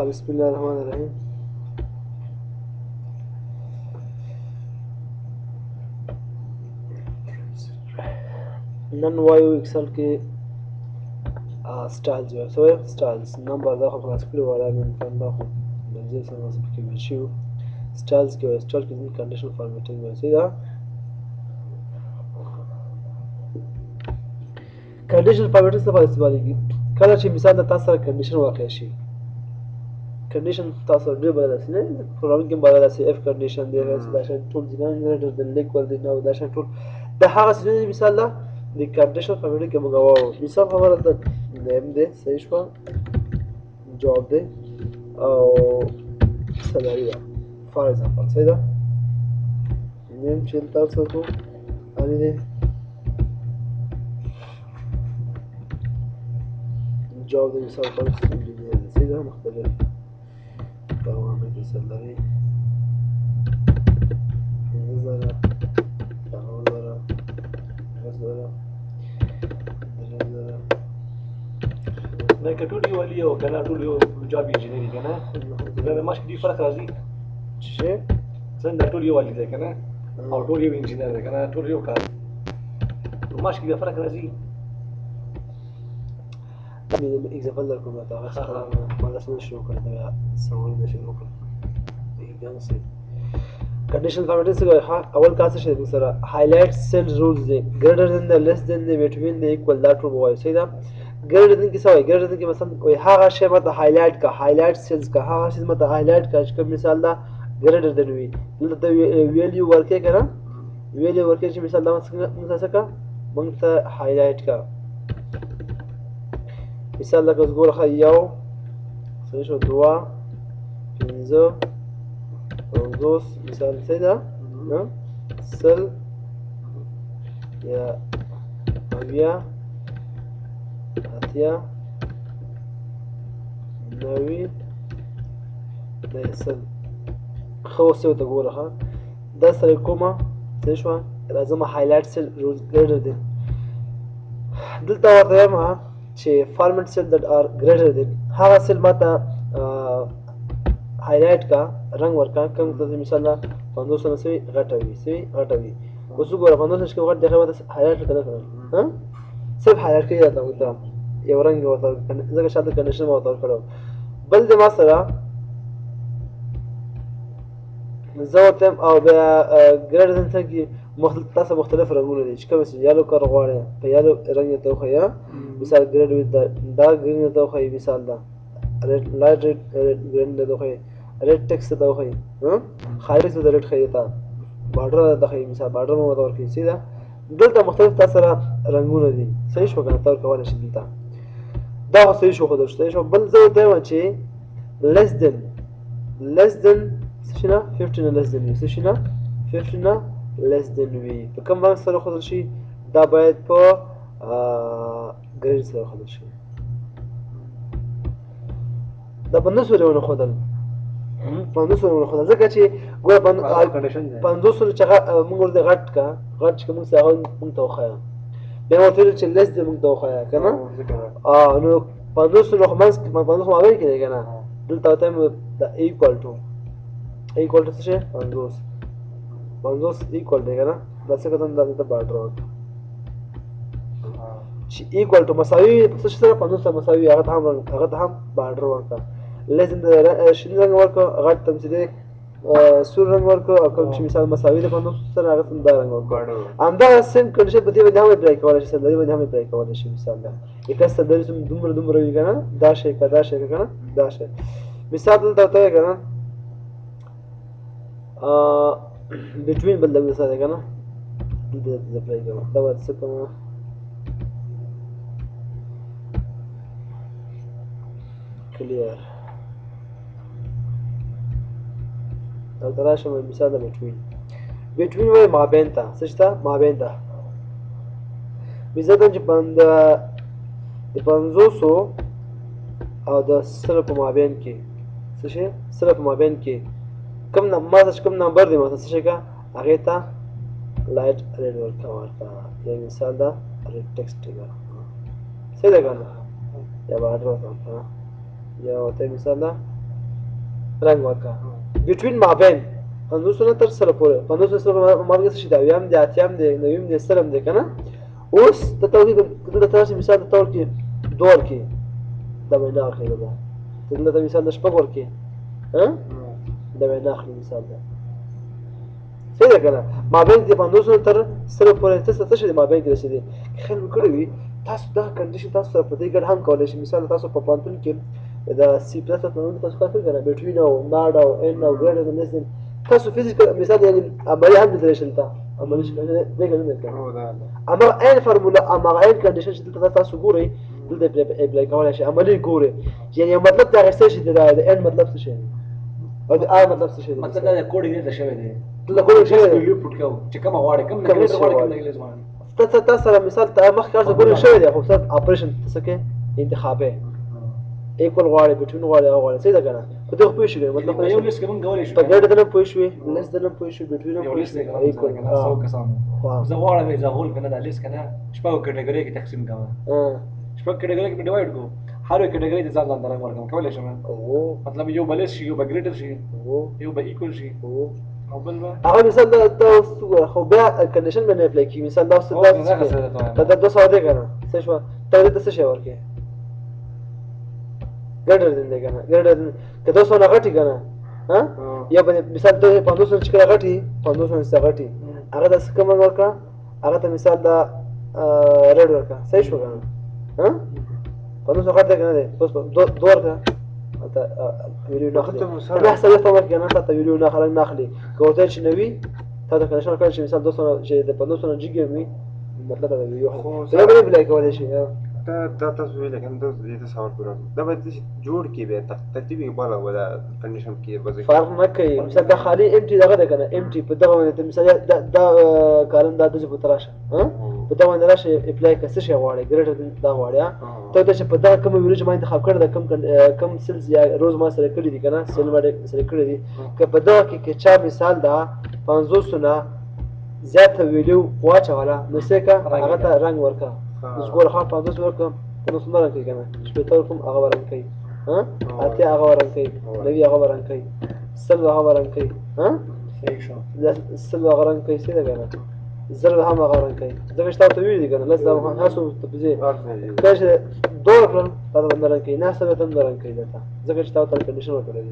بسم الله الرحمن الرحیم. نن وایو ایکسل کې ستایلز وایو څه وایو ستایلز نمبر دا خو خلاص کړي ولا من فهم دا خو د دې سره څه پکې ویل شي ستایلز کې وایو ستایل کې د کنډیشن فارمیټینګ وایي څه دا کنډیشن فارمیټینګ څه په استعمال کیږي کله چې مثال د تاسو سره کنډیشن واقع شي کنډیشن تاسو ډېر بدل شي نه پروګرامینګ کې بدل شي اف کنډیشن دی دا شی ټول ځان ګرځي د لیکول دی نو دا شی ټول د هغه څه مثال دا د کنډیشن فارمیټینګ کې موږ واو مثال خبره ده نیم دی صحیح شو جواب دی او سلاري ده فار ایگزامپل صحیح ده نیم چې تاسو کو اړ دی جواب دی مثال پر انجینیر صحیح ده مختلف دوامه کې سلاري دا ټول یو والی او کنه ټول یو جاب انجینری کنه دا د ماشک دی فرق راځي چې څنګه ټول یو والی دی کنه او ټول یو انجینر دی کنه ټول یو کار ماشک دی فرق راځي مې اگزامپل درکوم دا هغه ما لاس نه شروع کړم دا سوال نه شروع کړم ایګزام سي کنډیشن فارمیټینګ څه اول کار څه شي سره هایلایټ سیل رولز دی ګریټر دین د لیس دین د بټوین د ایکوال دا ټول وایي صحیح ده ګریټر دین کې څه وایي ګریټر دین کې مثلا وایي هغه شی ماته هایلایټ کا هایلایټ سیلز کا هغه شی ماته هایلایټ کا چې مثال دا ګریټر دین وي دلته ویلیو ورکې کنه ویلیو ورکې چې مثال دا څه کا موږ ته هایلایټ کا مثال لکه اوس ګوره یو صحیح شو دوه پنځه پنځوس مثال صحیح ده سل یا اویا اتیا نوي د سل ښه اوس یو ته ګوره ښه دا سره کومه صحیح شوه راځم هایلایټ سیل رولز ګریټر دین دلته ورته وایم چې فارمیټ سیل that are greater than هغه سیل ماته هایلایټ کا رنگ ورکا کوم د مثال 500 سره سوي غټوي اوس وګوره 500 کې غټ دغه ماته هایلایټ کړه ها صرف هایلایټ کې راته وته یو رنگ ورته ځکه شاته کنډیشن مو ورته کړو بل د ما سره زه ورته او بیا ګریډ دن ته کې تاسو مختلف رنګونه دي چې کوم څه یالو کار غواړي په یالو رنګ ته خویا مثال ګریډ وذ دا ګرین ته خویا مثال دا ریډ لایټ ریډ ګرین ته خویا ریډ ټیکس ته خویا خالص د ریډ خویا تا بارډر ته خویا مثال بارډر مو ورته ورکی سیدا دلته مختلف تاسو رنګونه دي صحیح شو کنه تور کولای شي دلته دا صحیح شو خو صحیح شو بل زه ته و چې less than شنو 15 less than وي شنو 15 less than وي په کوم باندې سره خدل شي دا باید په ګریډ سره خدل شي دا باندې سره ونه خدل باندې سره ونه خدل ځکه چې ګور باندې 500 سره چې موږ ورته غټ چې موږ سره موږ ته وخایا بیا ورته چې less than موږ ته وخایا کنه نو 500 نو خمس 500 ما وایي کېږي کنه دلته ته د equal to څه شي 500 equal دی کنه دا څه کتن دا ته بارډر ورته چې equal to مساوي څه سره 500 سره مساوي هغه هم بارډر ورته لازم د شین رنگ ورکو هغه تمثيلي سور رنگ ورکو او کوم چې مثال مساوي د 500 سره هغه سم دا رنگ ورکو همدا سیم کنډیشن په دې باندې هم اپلای کولای شي سندري باندې هم اپلای کولای شي مثال دا یک سندري سم دومره وی کنه دا شی کنه دا شی مثال دلته ته کنه between بل دغه سره کنه د اپلای کوم دا څه کوم کلیر دا تراشه مثال د between وای مابین ته څه شته مابین ته مثلا چې د 500 او د سره په مابین کې څه شي سره په مابین کې کوم نمبر دی مثلا څه شي کا هغه ته light red ورکا یو مثال دا red text دی صحیح ده کنه یا بعد راځم یا ته مثال دا رنگ ورکا between مابین 500 تر سره پورې 500 سره مابین څه شي دا یم د اتیم د نویم د سرم دی کنه اوس ته توګه کله تاسو مثال د تور کې دور کې دا وینا اخیره ده ته د مثال د شپږ ور کې ها دا وینا اخیره مثال ده صحیح ده کنه مابین د 500 تر سره پورې څه شي د مابین کې رسیدي خل وکړي وي تاسو دا کنډیشن تاسو سره په دې ګډ هم کولای شئ مثال تاسو په پانتون کې دا سی پلس په تاسو کار کوي between او not او in او greater than less than تاسو فيزيكال مثال يعني عملي هم ديفينيشن تا عملي شي دا کنه اما ان فورمولا اما ان کنډیشن چې تاسو ګورئ دلته اپلای کولای شئ عملي ګورئ يعني مطلب دا غسه شي دا ان مطلب څه شي او دا ا مطلب څه شي مطلب دا کوډ دې شوی دی دا کوډ شوی دی ویډیو پټ کاو چې کوم غواړي کوم نه غواړي کوم نه غواړي تاسو مثال مخ کار څه ګورئ شوی دی خو څه اپریشن څه کې انتخابه ایکول غواړي بټون غواړي او غواړي څه ده کنه په دغه پوه شو مطلب یو لیست کوم غواړي شو په ګډه دنه پوه شو لیست دنه پوه شو بټون یو لیست ایکول کنه 100 کسان زه غواړم چې زهول کنه دا لیست کنه شپږ کټګوري کې تقسیم کوم شپږ کټګوري کې ډیوایډ کو هر یو کټګوري د ځان ځان درنګ ورکوم کولای شم او مطلب یو بلس شي یو بګریټر شي یو به ایکول شي او بل هغه مثال دا خو بیا کنډیشن باندې اپلای کی مثال دا څه دا 200 ده کنه څه شو ته څه شي ورکه ګډر دې کنه ګډر که 200 نه غټي کنه ها یا مثال ته 500 چې غټي 500 څخه غټي هغه د څه کوم ورکا هغه ته مثال دا ریډ ورکا صحیح شو کنه ها 500 غټه کنه بس دور کا ته ویډیو نه خلاص به حساب ته ورکه نه ته ویډیو نه خلاص نه اخلي کوته چې نوي ته د کنشن کړی چې مثال 200 چې د 500 جیګ وي مطلب دا ویډیو خو دا به بلای کولای شي دا تاسو ویل کنه دا دې سوال کړو دا به جوړ کی به ترتیبي بالا ولا کنډیشن کې به فرق نه کوي مثلا دا خالی ام ټي دغه ده کنه ام ټي په دغه ته مثلا دا کارن دا د په تراشه ها په دا باندې راشه اپلای کسه شي غواړي ګریټر دا غواړي ته دا چې په دا کوم ویډیو باندې انتخاب کړی دا کم سیلز یا روز ما سره کړی دي کنه سیل باندې سره کړی دي که په دا کې چا مثال دا 500 نه زیات ویډیو واچولا نو څه کا هغه ته رنگ ورکا زګور خا 500 ورکم نو څومره رنگ کوي کنه شپږ کوم هغه ورنګ کوي ها اته هغه ورنګ کوي نوی هغه ورنګ کوي سل هغه ورنګ کوي ها صحیح شو سل هغه ورنګ کوي څه ده کنه زر هم هغه ورنګ کوي دغه شته ته ویل دي کنه لږ دا تاسو ته بځي کله دور کړل دا ورنګ کوي نه سره تم ورنګ کوي دا ځکه چې تاسو ته کنډیشن ورکړل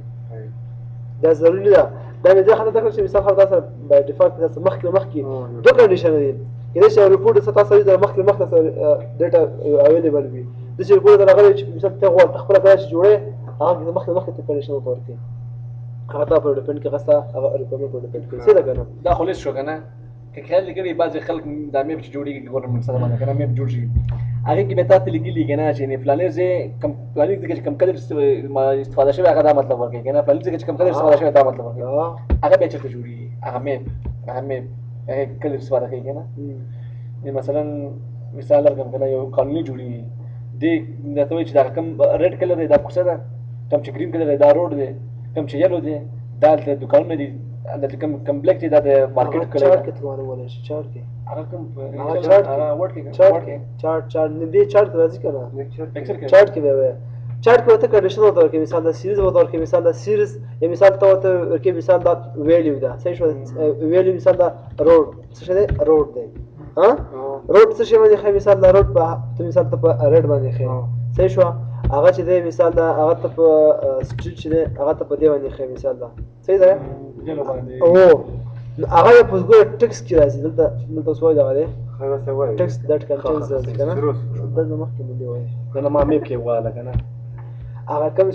دا ضروري ده دا نه ځکه دا چې مثال خلاص به ډیفالت تاسو مخکې دوه کنډیشن دي کله چې ریپورت څه تاسو د مخکې ډیټا اویلیبل وي د چې ریپورت راغلی چې مثال ته غواړئ خپل کار چې جوړې هغه مخکې ته کنډیشن ورکړي هغه ته په ډیپند کې غسه هغه ریکومند په ډیپند کې څه ده کنه دا خلاص شو کنه که خیال لګوي بعض خلک د میپ چې جوړیږي ګورنمنت سره باندې کنه میپ جوړ شي هغه کې به تاسو لګیلی کنه چې نه فلانه زه کم فلانه چې کم کډر استفاده شوی هغه دا مطلب ورکړي کنه فلانه چې کم کډر استفاده شوی دا مطلب ورکړي هغه به چېرته جوړي هغه میپ هغه کله استفاده کوي کنه مثلا مثال درکم کنه یو قانوني جوړي دی دا ته چې دا کم ریډ کلر دی دا کوڅه ده کم چې گرین کلر دی دا روډ دی کم چې یلو دی دا د دکانونه دي دا کم بلیک دی دا د مارکیټ کلر چارت کې تمہاره ولې شي چارت کې هغه کم ورډ کې چارت نه دی چارت راځي کنه چارت کې به چارت کې ته کنډیشن وته کې مثال دا سیریز وته کې مثال دا سیریز یا مثال ته کې مثال دا ویلیو دا صحیح شو ویلیو مثال دا روډ څه دی روډ دی ها روډ څه شي باندې خې مثال دا روډ په ته مثال ته په ریډ باندې خې صحیح شو هغه چې دی مثال دا هغه ته په سټریټ چې دی هغه ته په دی باندې خې مثال دا صحیح ده او هغه په ګور ټیکس کې راځي دلته سوال دا دی ټیکس دټ کنټینز کنه دا نو مخکې مونږ وایي دا ما میپ کې واله کنه هغه کوم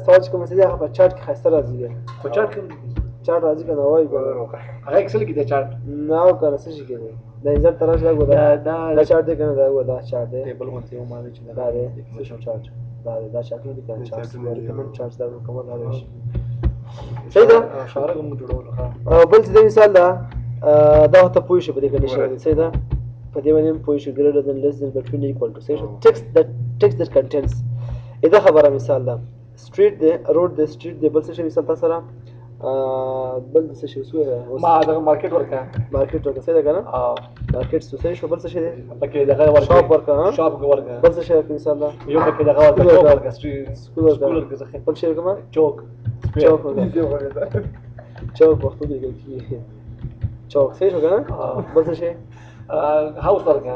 سوال چې کوم څه دی هغه په چارت کې خسته راځي په چارت کې چارت راځي کنه وایي هغه اکسل کې دا چارت نه کنه څه شي کې دا انځر تراش دا دا چارت دی کنه دا چارت دی ټیبل مونته یو مالې چې دا دی څه چارت دا چارت دی کنه چارت ریکمند چارت دا کومه راځي صحیح ده اشاره کوم جوړول او بل څه مثال دا ته پوه شي په دې کنډیشن صحیح ده په دې باندې پوه شي greater than less than between equal to صحیح text that contains اذا خبره مثال ده street ده road ده street ده بل څه مثال تاسو سره بل څه شي وسوه ما دا مارکیټ ورکا مارکیټ ورکه څه ده کنه اه مارکیټ څه شي بل څه شي دی پکې دغه ورکا شاپ ورکا ها شاپ ورکا بل څه شي په مثال دا یو پکې دغه ورکا سکول چوک ورکا. ورکا سکول سکول ورکا ورکا بل شي کومه چوک چوک ورکا چوک وختو کې کوي چوک څه شو کنه بل څه شي هاوس ورکا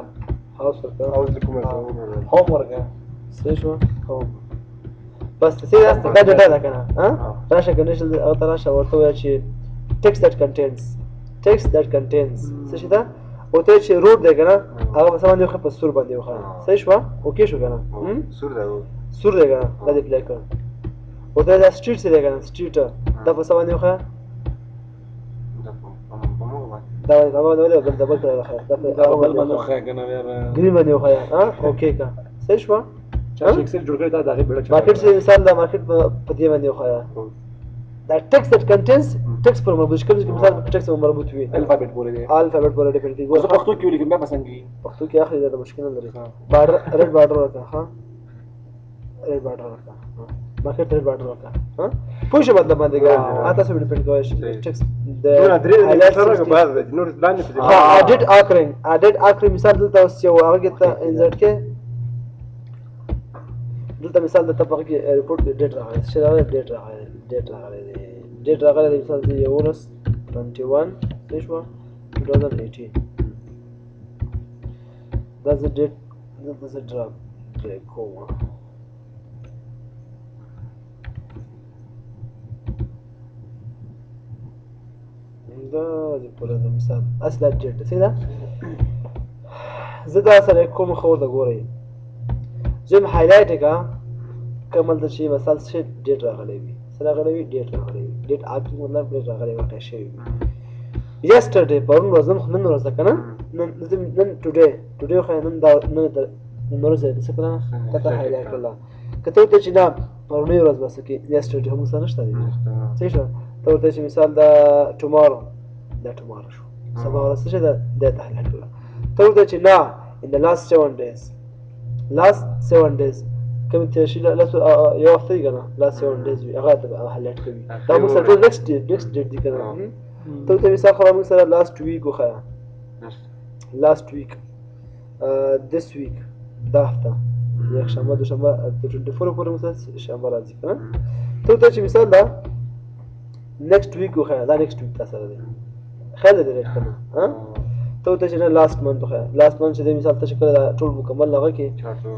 هاوس ورکا عاوز لكم يسوون هوم ورکا څه شو هوم بس څه دا ډیټا ده کنه ها راشه کنډیشن او راشه ورته وایي چې text that contains څه شي دا او ته چې روټ دی کنه هغه په سم باندې خو په سور باندې وخا صحیح شو اوکې شو کنه سور ده سور دی کنه دا دې پلی کړ او ته دا سټریټ څه دی کنه سټریټ دا په سم باندې وخا دا باندې بل دبل کړه راخه دا بل باندې خو کنه یار ګرین باندې وخا ها اوکې کا صحیح شو چې ایکسل جوړ کړی دا دغه بیړه مارکیټ سے مثال دا مارکیټ په دې باندې وخا دا text that contains text پر مربوط کړي چې مثال text پر مربوط وي الفابet پورې دی الفابet پر ډیپندنټ اوس پښتو کې ولیکم بیا پسند کی پښتو کې اخلي دا مشکل نه لري بارډر ریډ بارډر ورکا ها ریډ بارډر ورکا مارکیټ ریډ بارډر ورکا ها پوه شو مطلب باندې ګا اته څه ډیپند کوي چې ټیکس نور درې سره بعد نور باندې ها اډیټ اکرینګ مثال دلته اوس یو هغه ته انزرټ کې دلته مثال د تطبیق کې ریپورت ډیټ راغلی چې راغلی ډیټ راغلی مثال دی 21 څه شو 2018 دا ز ډیټ دا ز ډراپ کومه دا د پوره د مثال اصل ډیټ څه ده زه دا سره کوم خو د ګورئ زم هایلایټ کا کمل د شي مثال څه ډیټ راغلی وي سره راغلی وي ډیټ راغلی وي ډیټ اپ مطلب ډیټ راغلی وي شي یسترډے پرون ورځ نن ورځ کنه نن ټوډے خو نن دا نن ورځ څه کنه کته هایلایټ کړل کته ته چې دا پرونی ورځ بس کې یسترډے هم څه نشته دی صحیح شو ته چې مثال دا ټومارو شو سبا ورځ څه ده د هایلایټ کړل ته چې نه in the last 7 days کوم ته شي لاسو یو هفته کنه last 7 days وی هغه ته هایلایټ کوي دا موږ سره next date دی کنه ته مثال خو موږ سره last week وخایا last week this week دا هفته یک شنبه دوشنبه تر 24 پورې مثلا شنبه راځي کنه ته چې مثال دا next week وخایا دا next week تاسو دی خاله دې کنه ها ته چې لاست منت خو لاست منت چې مثال ته کله ټول مکمل لغه کې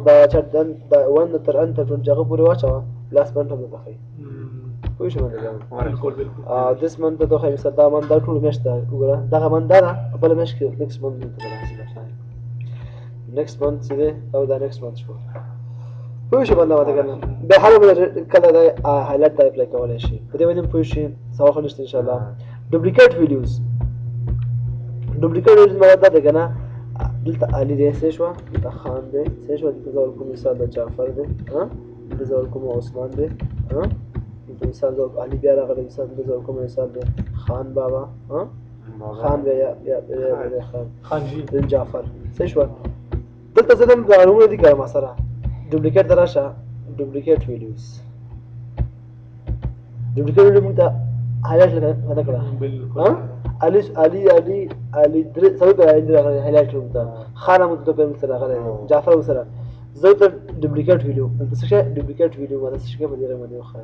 دا چټ دا ون تر ان تر جګه پورې واچو لاست منت هم ته خو شو باندې دس منت ته خو مثال دا من دا ټول مشته وګوره دا من دا بل مش کې نیکست منت ته راځي نیکست منت چې او دا نیکست منت شو خو شو باندې کنه به هر کله دا هایلایټ ته اپلای کولای شي په دې باندې پوه شي سوال نشته ان شاء الله ډوپلیکیټ ویډیوز ډوپلیکیټ مراد ده کنه دلته علي دی څه شو دلته خان دی څه شو دلته زول کوم مثال د جعفر دی ها دلته زول کوم عثمان دی ها دلته مثال د علي بیا راغلی مثال د زول کوم مثال د خان بابا ها خان بیا یا خان جی د جعفر څه شو دلته زدم غواړم دي کار ما سره ډوپلیکیټ دراشه ډوپلیکیټ ویډیوز ډوپلیکیټ ویډیو موږ ته هایلایټ کړه بالکل علي درې سوي په هایلایټ کوم تا خانه مو ته په مثلا غره جعفر سره زه ته ډوپلیکیټ ویډیو څه شي ډوپلیکیټ ویډیو ماته څه شي په دې باندې وخا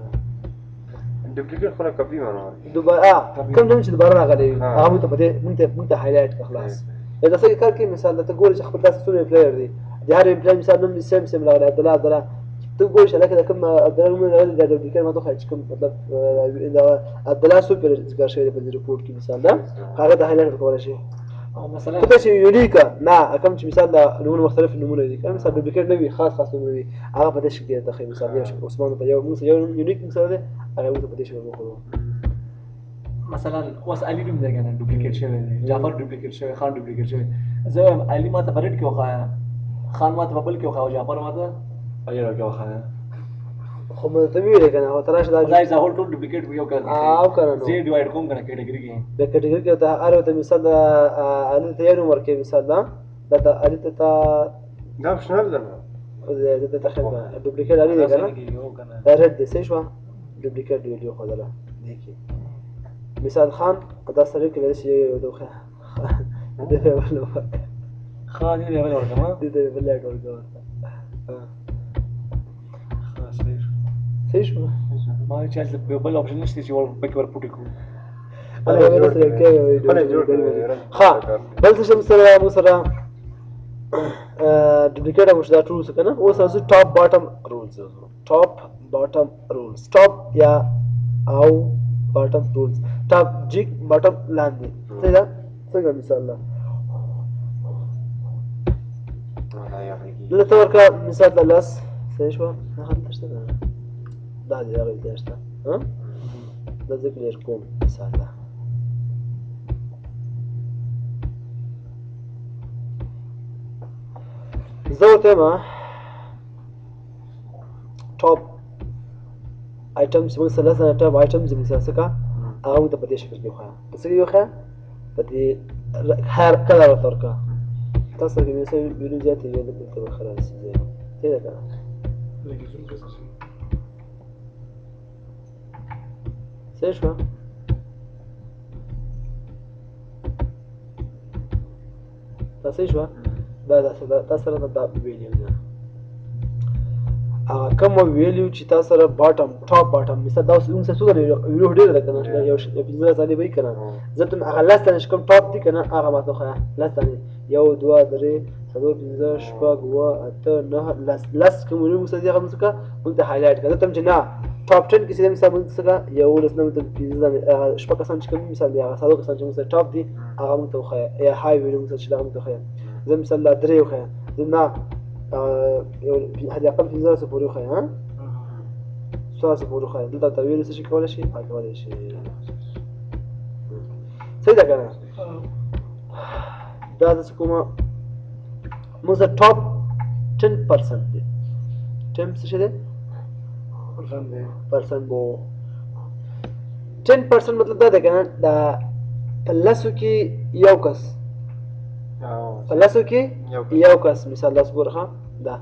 ډوپلیکیټ خو نه کپی مانه دوباره کوم چې دوباره راغلی هغه ته په دې مونږ ته هایلایټ خلاص دا څه کار کوي مثال ته ګوري چې خپل تاسو څونه پلیئر دي د هر پلیئر مثال نوم سیم راغلی عبدالله ته ګوري چې لکه کوم عبدالله نوم راغلی دا ډوپلیکیټ ماته خو کوم مطلب دا عبدالله سوپر ذکر شوی په ریپورت کې مثال دا هغه د هایلایټ کول شي او مثلا ته چې یونیک نه کوم چې مثال دا نمونه مختلف نمونه دي کوم مثال ډوپلیکیټ نه وي خاص نمونه دي هغه په دې شکل دی ته مثال یو عثمان په یو یونیک مثال دی هغه په دې شکل وکړو مثلا اوس علي نوم دی کنه ډوپلیکیټ شوی دی جعفر ډوپلیکیټ شوی خان ډوپلیکیټ شوی زه علي ماته پرېټ کې وخایا خان ماته په بل کې وخایا جعفر ماته اجر کې وخایا خو مې ته ویل کنه او تراشه دا دا زه ټول ډوپلیکیټ ویو کنه او کنه زه ډیوایډ کوم کنه کټګوري کې د کټګوري کې ته اره ته مثال علي ته یو نمبر کې مثال دا علي ته دا شنل ده د تخیل ډوپلیکیټ علي دی کنه دا رد دي څه شو ډوپلیکیټ ویډیو خو دلا دیکي مثال خان دا سره کې شي یو دوخه د بل ورکه خا دې به ورکم ها د بل لاټ ورکه خا صحیح شو ما چې بل اپشن نشته چې ور پکې ور پټ کو انا سره کې خپل جوړ کړی ها بل څه شم سره مو سره ډوپلیکیټ او دا ټول څه کنه اوس تاسو ټاپ باټم رولز ټاپ باټم رولز ټاپ یا او باټم رولز ټاپ جیک باټم لاندې څنګه څنګه مثال لا دلته ورکا مثال د لاس صحیح شو نه خاطر شته دا دی هغه دې شته ها دا ذکر کوم مثال لا زه ته ټاپ آیټمز موږ سره سره ټاپ آیټمز موږ سره څه هغه ته په دې شکل کې وخا په څه یو ښه په دې هر کله ورته تاسو کې مې څه ویډیو زیاتې ویل په ته خلاص دي څه ده کنه څه شو تاسو شو دا سره دا ویلیو ده کوم ویلیو چې تاسو سره باټم ټاپ باټم مثلا دا اوس موږ څه ویډیو ډېر ده کنه یو 15 ثانیې به کنه زه ته هغه لاس ته کوم ټاپ دي کنه هغه ماته خو لاس ته یو 2 3 4 5 6 7 8 9 لاس کوم ویلیو موږ دغه مسکه موږ ته هایلایټ کړه ته چې نه ټاپ 10 کې چې مثلا موږ څه یو لاس نه ته 15 شپږ کسان چې کوم مثال دی هغه ساده کسان چې موږ ټاپ دي هغه موږ ته خو یا هاي ویلیو موږ چې هغه موږ ته خو زه مثلا درې خو نه هدي اقل 15 پورې خو ها 16 پورې خو دلته تویل څه کولای شي کولای شي صحیح ده کنه دا څه کومه موږ ټاپ 10% دي 10 څه ده پرسنټ بو 10% مطلب دا ده کنه دا په لاسو کې یو کس په لاسو کې یو کس مثال لاس ګورخه دا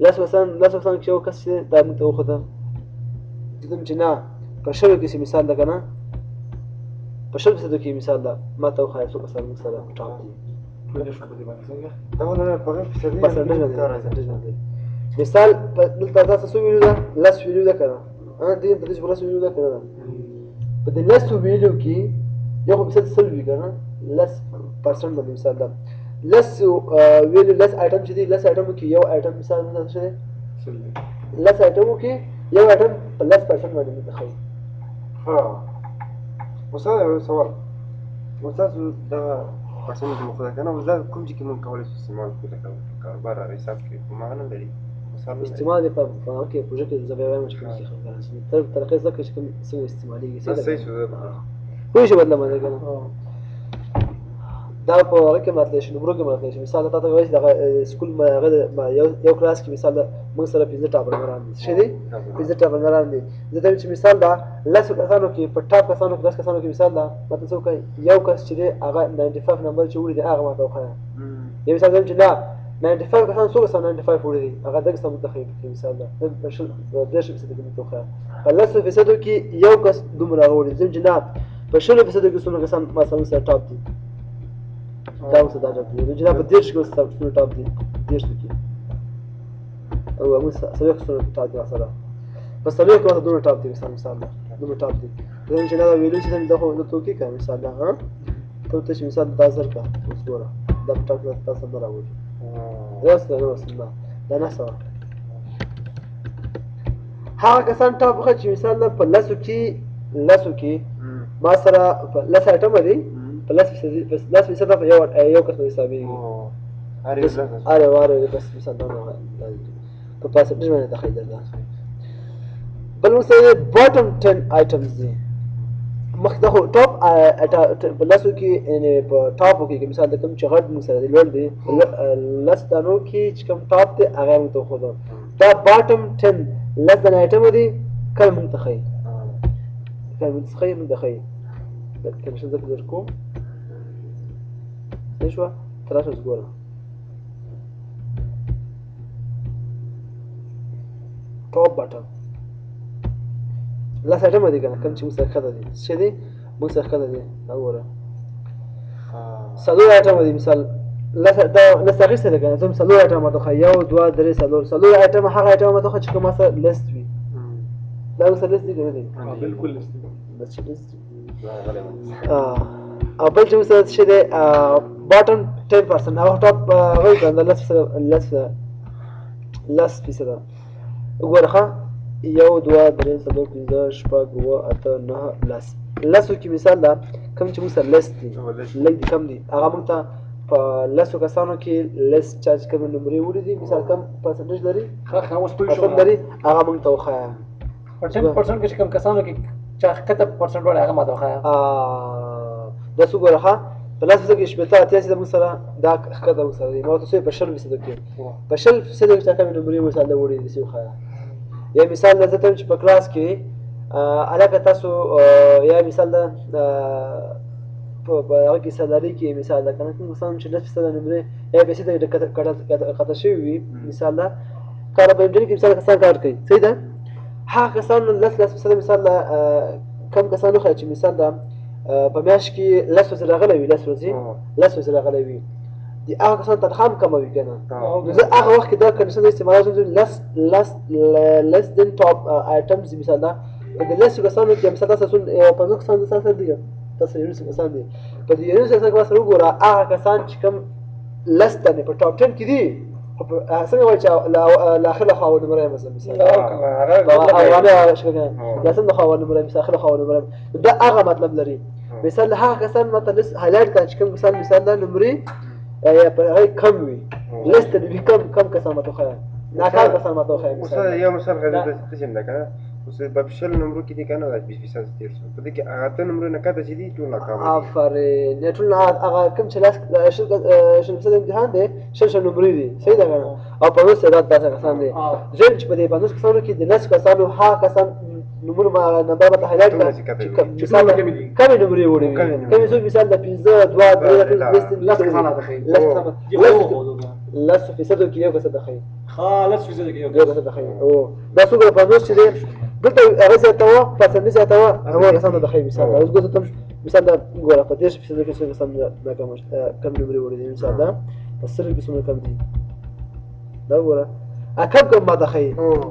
لاس مثلا کې یو کس دا موږ ته وخته چې نه په شلو کې مثال ده کنه په شلو کې مثال ده ما ته وخایې څو کسان موږ سره ټاپ دي مثال دلته تاسو څه ویلو ده لاس ویلو ده کنه دې ته چې لاس ویلو ده کنه په دې لاس ویلو کې یو خو مثال سلوي کنه لاس پرسنټ باندې مثال ده لس ویلو لس آیټم چې دی لس آیټم کې یو آیټم مثال مثلا څه دی لس آیټم کې یو آیټم په لس پرسنټ باندې متخوي ها استاد سوال استاد دا پرسنټ د مخه کنه وزدا کوم چې کوم کولای شي استعمال کړو کاروبار حساب کې کومه نه لري استعمال په کې پروژه کې زبېوي مش کوم څه خبره تر طریقې زکه چې کوم څه استعمالي صحیح شو خو شي بدله مده کنه دا په هغه کې مطلب شي نمبر کې مطلب شي مثال تاسو وایي دا سکول ما یو کلاس کې مثال موږ سره 15 ټاپران دي شه دي 15 ټاپران دي زه چې مثال دا لاسو کسانو کې په ټاپ کسانو کې 10 کسانو کې مثال دا مطلب څه کوي یو کس چې هغه 95 نمبر چې وړي دی هغه ماته وخایا یو مثال چې دا 95 کسان څو کسان 95 وړي دي هغه دغه سم متخیل کې مثال دا د شل د شل فیصد کې متوخه په لاسو فیصدو کې یو کس دومره وړي زم جناب په شل فیصدو کې څومره کسان ما سره ټاپ دي دا اوس دا جواب دی جناب دیش کو ستاسو ټاپ دی دیش کې او موږ سره څه ټاپ دی سره بس سره کومه دوه ټاپ دی مثال دوه ټاپ دی دا چې دا ویلو چې دا خو د توکی کا مثال دا ها ته چې مثال دا زر کا اوس ګوره دا ټاپ تاسو نه راوړي راست دا نه سره هغه کسان ټاپ خو چې مثال په لاسو کې ما سره لاس اټم دی لاس فیصد په یو کس حسابي اره واره بس مثال دا په پاسه باندې تخیل ده بل مثلا باټم 10 آیټمز دي مخ دا ټاپ لاسو کې یعنی په ټاپ کې مثال د کوم چې غټ مثلا دی لوړ دی لستانو کې چې کوم ټاپ ته هغه مته خو دا باټم 10 لس د آیټم دی کله منتخي کله منتخي د کمیشن ذکر کوم شو تراش ګوره ټاپ باټم لاس اټم دی کنه کوم چې مسخه ده دي څه دي موږ څخه کړه دي دا وره څلور آیټم دي مثال لس اخیسته ده کنه زم څلور آیټم ماته خو یو دوه درې څلور آیټم هغه آیټم ماته خو چې کومه سره لیست وي دا اوس لیست دی کنه دی بالکل لیست بس چې لیست او بل چې مثال چې دی باټم 10% او ټاپ وایي کنه لس فیصد وګوره ښه یو دوه درې څلور پنځه شپږ اووه اته نهه لسو کې مثال ده کوم چې موږ سره لیست دي لږ دي کم دي هغه موږ ته په لسو کسانو کې لیست چا چې کومې نمرې وړي دي مثال کم پرسنټیج لري ښه اوس پوه شوم لري هغه موږ ته وښایه پرسنټ کې چې کوم کسانو کې چا ښکته پرسنټ وړي هغه ماته وښایه داسې وګوره ښه په لس فیصد کې شپېته اتیا فیصده موږ سره دا ښکته موږ سره دي ما ورته ویل په شل فیصدو کې په شل فیصدو کې چا کومې نمرې مثال ده وړي داسې وښایه یا مثال ده زه ته چې په کلاس کې علاقه تاسو یا مثال ده په هغه کې سالاري کې مثال ده کنه کوم مثلا چې 10% نمرې یا پیسې ته کټه شوی وي مثال ده کار په انجنیری کې مثال کسان کار کوي صحیح ده هغه کسان 10% مثال ده کم کسانو خو چې مثال ده په میاشت کې 10 راغلی وي 10 راغلی وي دي هغه کسان تنخواه کم وي کنه زه هغه وخت کې دا کنډیشن استعمال کوم less than top items مثال ده په دې لسو کسانو کې مثلا تاسو 50 کسان سره دي تاسو یې کسان دي په دې یو څه سره وګوره هغه کسان چې کوم لسته نه په ټاپ 10 کې دي څنګه وایي چې لا اخر خو نمبر مثلا هغه شګه لازم خو نمبر مثلا اخر خو نمبر دا هغه مطلب لري مثال هغه کسان مثلا هایلایټ کړه چې کوم مثال دا نمبر په کم وي لسته دې کم کسان مته خو نه کار کسان مته خو مثلا یو مثال غوډه تجم ده کنه اوس په شل نمبر کې دي کنه د 20% تیر شو په دې کې هغه ته نمبر نه کاته چې دي ټول ناکام آفرین ټول هغه کوم چې لاس شل فیصد امتحان دی شل نمبر دي صحیح ده کنه او په نو سره تاسو کسان دي زم چې په دې باندې کسانو کې د لاس کسانو ها کسان نمبر ما نمبر به هایلایټ کړه مثال کم نمبر وړي کوم څه مثال د 15 2 3 لاس کسان لس فیصد کې یو کس دخی خالص فیصد کې یو کس دخی او دا څو په نوښت دي دلته هغه زیاتوا پرسنټیج زیاتوا هغه کسان دخی مثال اوس ګوره ته مثال دا ګوره په 10% کې څو کسان دا کم نمبر وړي دي مثال دا په سر کې څومره کم دي دا ګوره اکب کوم ما دخی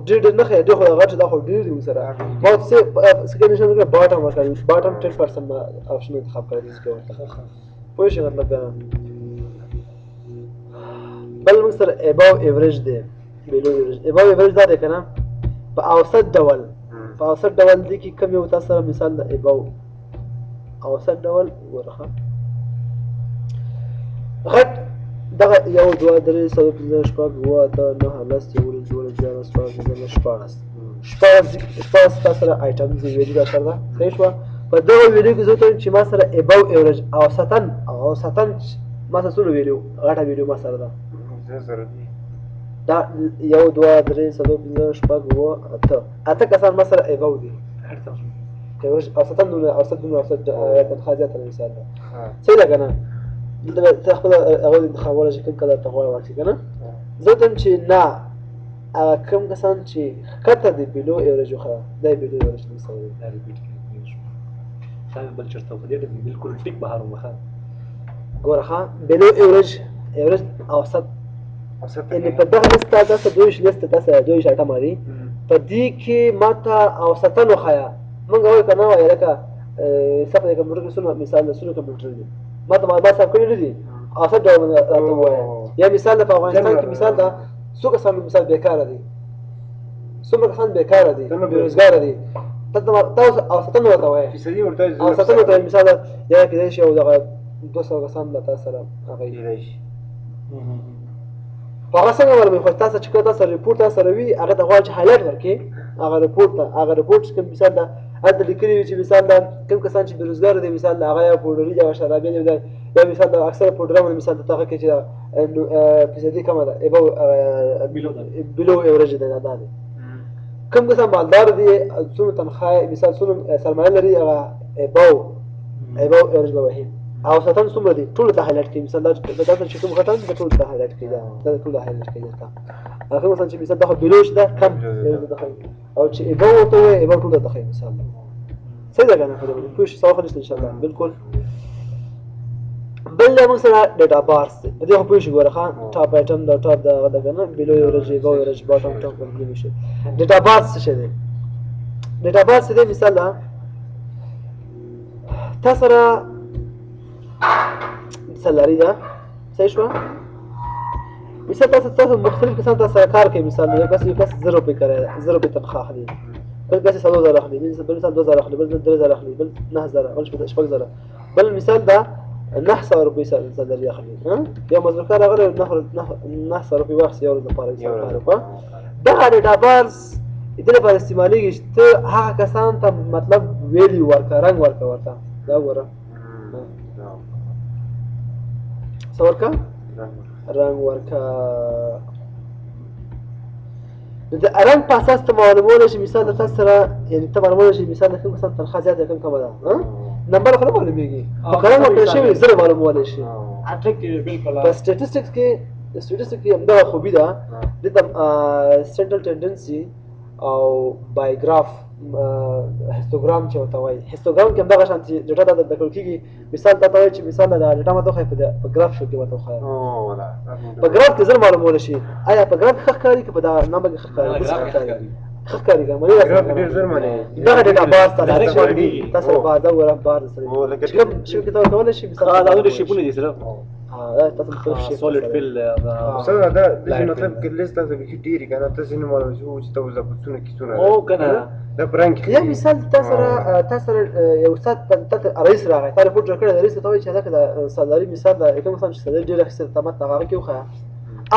ډېر نه خې دغه غټ دا خو ډېر دي سره ما څه سکرین شوت کې باټم ورکړي باټم 10% آپشن انتخاب کړی دي پوه شئ مطلب بل موږ سره اباو ایوریج دی بیلو ایوریج اباو ایوریج دا دی کنه په اوسط ډول دی کې کوم یو تاسو سره مثال د اباو اوسط ډول ورخه غټ دغه یو دوه درې څلور پنځه شپږ اووه اته نهه لس یولس دولس دیارلس څوارلس پنځلس شپاړس تاسو سره آیټمز دي ویډیو دا سره صحیح شوه په دغه ویډیو کې زه ته چې ما سره اباو ایوریج اوسطن ما سره څونه ویډیو غټه ویډیو ما سره ده دا یو دوه درې څلور پنځه شپږ اووه اته کسان ما سره اباو دي اوسط تنخواه زیاته مثال ده صحیح ده که نه دلته ته خپله هغه انتخاب وکړه چې کوم کلر ته غوره واخلي که نه زه ته چې نه هغه کوم کسان چې ښکته دي بیلو ایوریج وښه دا یې بیلو ایوریج مثال دی دا ریپیټ کړئ بل چېرته په دې ډول بالکل ټیک بهر ومخه ګوره ښه بیلو ایوریج اوسط یعنې په دغه لیست ته داسې 22 لیست داسې 22 آیټمه دي په دې کې ما ته اوسطن وښایه موږ وایو که نه وایو لکه حساب د کمپیوټر کې څومره مثال د څومره کمپیوټر دي ما ته معلومات حساب کړي نه دي اوسط ډول راته ووایه یا مثال د په افغانستان کې مثال ده څو کسان مثال بیکاره دي څومره کسان بیکاره دي بېروزګاره دي تاسو اوسطن ورته وایه اوسطن ورته وایي مثال یا کېدای شي یو دغه 200 کسان به تاسو سره هغه هغه څنګه معلوموي خو تاسو چې کله تاسو ریپورټ تاسو سره وي هغه ته غواړي چې هایلایټ ورکړي هغه ریپورټ کوم مثال ده هلته لیکلي وي چې مثال ده کوم کسان چې بېروزګاره دي مثال د هغه یا پوډري دي یا شرابیان دي یا مثال د اکثره پوډران مثال د هغه کې چې فیصدي کمه ده بیلو ایوریج ده دا دی کوم کسان مالدار دي څومره تنخواه مثال څومره سرمایه لري هغه اباو ایوریج به وهي اوسطن څومره دي ټول ته هایلایټ کړي مثال دا تاسو چې کوم غټان دي ټول ته هایلایټ کړي دا ټول هایلایټ کړي دا هغه مثلا چې مثال دا بیلوش ده کم او چې اباو ته وي اباو ټول ته ښه مثال صحیح ده کنه خبره پوه شئ سوال خلاص ان شاء الله بالکل بل موږ سره ډیټا بارز دی دې خو پوه شئ ګوره ښه ټاپ آیټم دا ټاپ دا غدا کنه بیلو یورج ابو یورج باټم ټاپ کوم شي ډیټا بارز څه شي دی ډیټا بارز دې مثال ده تاسو را سلاري ده صحیح شو مثال تاسو مختلف کسان تاسو سره کار کوي مثال یو کس 0 روپۍ کوي 0 روپۍ تنخواه اخلي بل کس 100,000 اخلي بل مثال 2,000 اخلي بل 3,000 اخلي بل 9,000 بل 8,000 بل مثال ده 900 روپۍ سلاري اخلي یو مزدور کار راغلی 900 روپۍ واخلي یو ورځ لپاره دغه ډیټا بارز دې لپاره استعمالېږي چې ته هغه کسان ته مطلب ویلیو ورکړه رنګ ورکړه ورته دا وګوره څه ورکړه رنګ ورکړه د رنګ په اساس ته معلومولی شي مثال د تاسو سره یعنې ته معلومولی شي مثال د کوم کسان تنخواه زیاته کوم کمه ده نمبر خو نه معلومېږي خو که رنګ ورکړل شوي زر معلومولی شي په سټیټسټکس کې همدغه خوبي ده دلته سنټرل ټینډنسي او بایوګراف هیستوګرام چې ورته وایي هیستوګرام کې همدغه شانتې ډیټا ته درکول کېږي مثال تا ته وایي چې مثال د ډیټا ماته وښایي په ګراف شو کې ورته وښایه په ګراف کې زر معلومولی شي آیا په ګراف کې ښه ښکاري که په دغه نمبر کې ښه ښکاري ښه ښکاري که دغه ډیټا بارز ته تاسو بعد وګوره بارز سره چې کوم شي کې ته ورکولی شي مثال دا د شیپونه دي سره تاسو مختلف شي سولید فیل سره دا د مطلب کې لیست تاسو به ډیری کنه تاسو نه معلومه شو چې تاسو زبطونه کیسونه او کنه دا برانک یا مثال تاسو یو سات ته رئیس راغی تا رپورټ جوړ کړی رئیس ته وایي چې دا سالاري مثال دا کوم مثلا چې سالاري ډېر اخیستل ته ماته هغه کې وښایه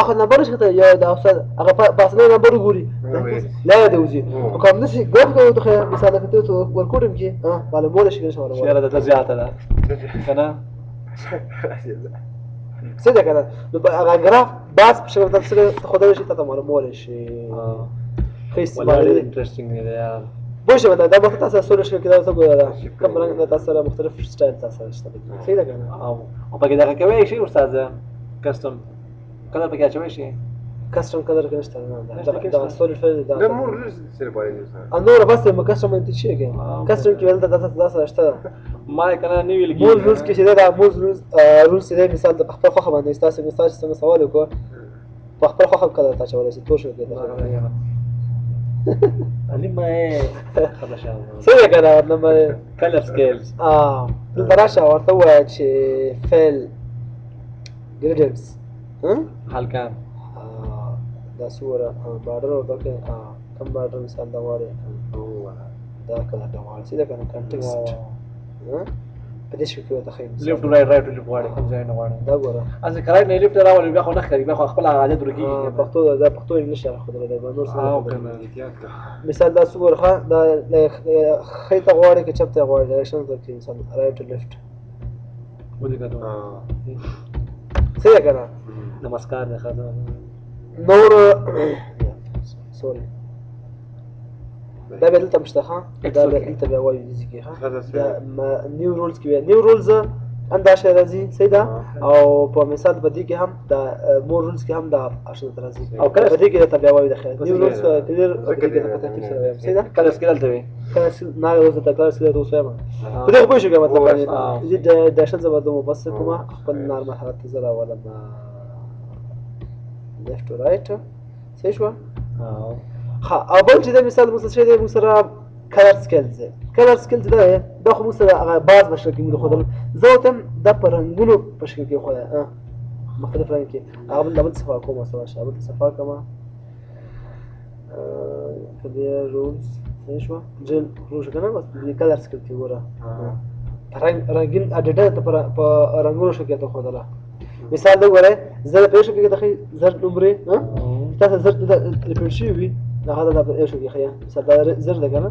اخو نمبر شته یا دا استاد هغه پاسنه نمبر وګوري لا دی وځي او کوم نشي ګراف کوي ته مثال کې ته ورکوټم کې معلومه شي نشه معلومه شیره د زیاته ده کنه څه ده کنه نو هغه ګراف باز په شکل تاسو خدای شي ته معلومه شي خیس ولې انټرېستینګ دی یار بوشه ودا دا وخت تاسو سره شو کې دا څه ګورا کوم رنګ د تاسو سره مختلف سټایل تاسو شته صحیح ده کنه او په کې دا کوي شي استاد کسٹم کلر په کې اچوي شي کسٹم کلر کې نشته نه دا سولید فیل دا مور سره باندې انور بس مې کسٹم انت شي کې کسٹم کې ولدا تاسو شته ما کنه نیو لګي مول روز کې چې دا مول روز چې مثال د خپل خو باندې تاسو مثال څنګه سوال وکړو په خپل خو کلر تاسو ولې تو شو کې علي ما خلاص څه کنه نمبر کلر سکیلز دلته راشه ورته وایي چې فیل ګریډنس هلکان دا سوره بارډر ورته کم بارډر مثال دا واره دا کله دا واره چې دا کنه کنټکسټ په دې شو کې ورته خیر لیفټ رائټ رائټ لیفټ واړه کوم ځای نه واړه دا ګوره از کرای نه لیفټ راول بیا خو نه کوي بیا خو خپل عادت ورګي پښتو دا پښتو انګلیش راخو دا نور څه کنه مثال دا سوره ښه دا خیته غواړي کې چپته غواړي ډایرکشن ته کې مثال رائټ لیفټ ودی کړه څه کنه نمسکار نه خاطر نور سوري دا به دلته مشته ښه دا به دلته به وایي دي کې ښه دا نیو رولز کې نیو رولز انداشه راځي صحیح ده او په مثال بدی کې هم دا مور رولز کې هم دا اشاره راځي او کله بدی کې ته به وایي د خیر نیو رولز کلیر بدی کې په ترتیب سره وایم صحیح ده کله سکیل ته وي کله نه روز ته کله سکیل ته وسایم په دې خو شو مطلب دې د شل زبردو بس کومه خپل نارمل حالت زرا ولا ما left to right صحیح شو ها او بل چې د مثال موږ څه دی موږ سره کلر سکیلز دا خو موږ سره هغه باز په شکل کې موږ خدل زه ته د پرنګونو په شکل کې خو مختلف رنګ کې هغه بل صفه کوم سره شابه صفه کما کله رولز صحیح شو جل روش کنه بس د کلر سکیل کې وره رنگین اډیټر ته په رنگونو شکل ته خدله مثال دا وره زر په شکل کې دخې زر نمبر تاسو زر د ریپیټ شي وي هذا دا په شکل کې خیا مثال دا زر ده کنه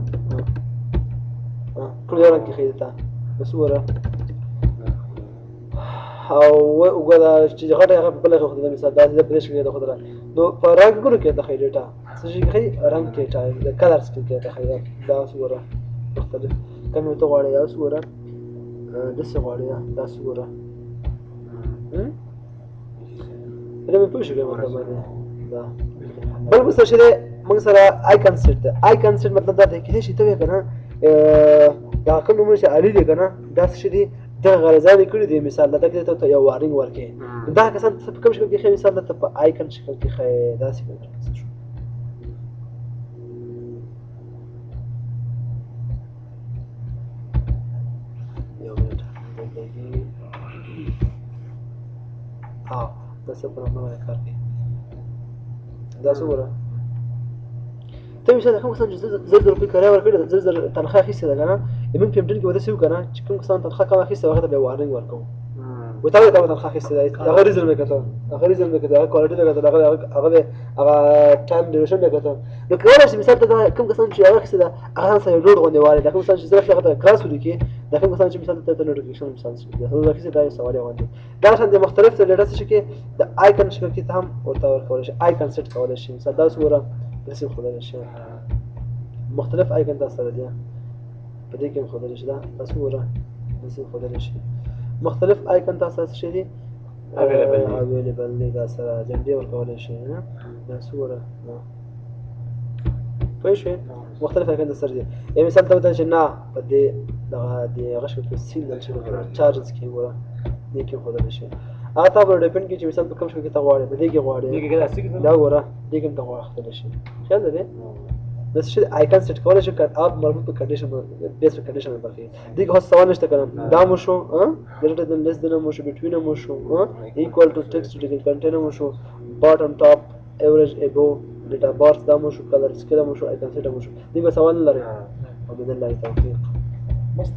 ټول یو رنګ کې خیته بس وره او وګدا چې غټه هغه بل خو د مثال دا په شکل کې خدله نو په رنگونو کې دخې ډیټا څه شي کې رنگ کې ټای د کلر سکیل کې دخې دا وره مختلف کوم ته غواړي دا وره د څه غواړي دا وره دا مې پوښتنه کوم دا بل څه شي موږ سره آی کنسټ مطلب دا دی چې شي ته کنه دا کوم نومونه چې عالي دي کنه دا څه دي دغه غرضانې کړي دي مثال لکه ته یو وارنینګ ورکې دا کسان ته په کوم شکل کې ښه مثال ته په آیکن شکل کې ښه داسې شو یو منټ دا څه په نومه کار کوي دا څه وره ته مثال کوم کسان چې زر روپۍ کرایه ورکړې ده زر تنخواه اخیستې ده که نه زموږ په امتحان کې به داسې وکړو که نه چې کوم کسان تنخواه کمه اخیستې هغه ته به یې وارنینګ ورکوو وتا به تنخواه اخیستې ده هغه ریزن مې کتل هغه کوالټي مې کتل هغه ټایم ډیوریشن مې کتل نو کولی شي مثال ته کوم کسان چې هغه اخیستې ده هغه سره یو ډوډ غوندې واري دا کوم کسان چې زر اخلي هغه ته کراس ولیکي دا کوم کسان چې مثال ته نوټیفیکیشن مثال د هغه اخیستې دا یو سوال غوندې دا شان د مختلف لیډر څه کې د آیکن شکل کې ته هم ورته ورکولی شي آیکن سیټ کولی شي مثال دا څومره رسم ښودلی شي مختلف آیکن تاسو سره دي په دې کې هم ښودلی شي دا تاسو وګوره داسې ښودلی شي مختلف آیکن تاسو سره څه دي اویلیبل دي دا سره جنډې ورکولی شي دا څه وګوره پوه شوې مختلف آیکن تاسو سره دي یو مثال ته وتل چې نه په دې دغه د هغه شکل کې سیګنل چې چارجز کې وګوره دې کې ښودلی شي هغه تا پر ډیپینډ کوي چې مثال په کوم شکل کې ته غواړې په دې کې غواړې دا وګوره دې کې هم ته غواړلی شي خیال لرې دا څه آیکن سیټ کولی شو آپ مربوط په کنډیشن بیس په کنډیشن باندې دې کې هیڅ سوال نشته کنه دا مو شو ګریټر دین لیس دین مو شو بټوین مو شو ایکوال ټو ټیکسټ ډیټیل کنټینر مو شو باټم ټاپ ایوریج ابو ډیټا بارز دا مو شو کلر سکیل مو شو آیکن سیټ مو شو دې به سوال نه لري او باذن الله توفیق بس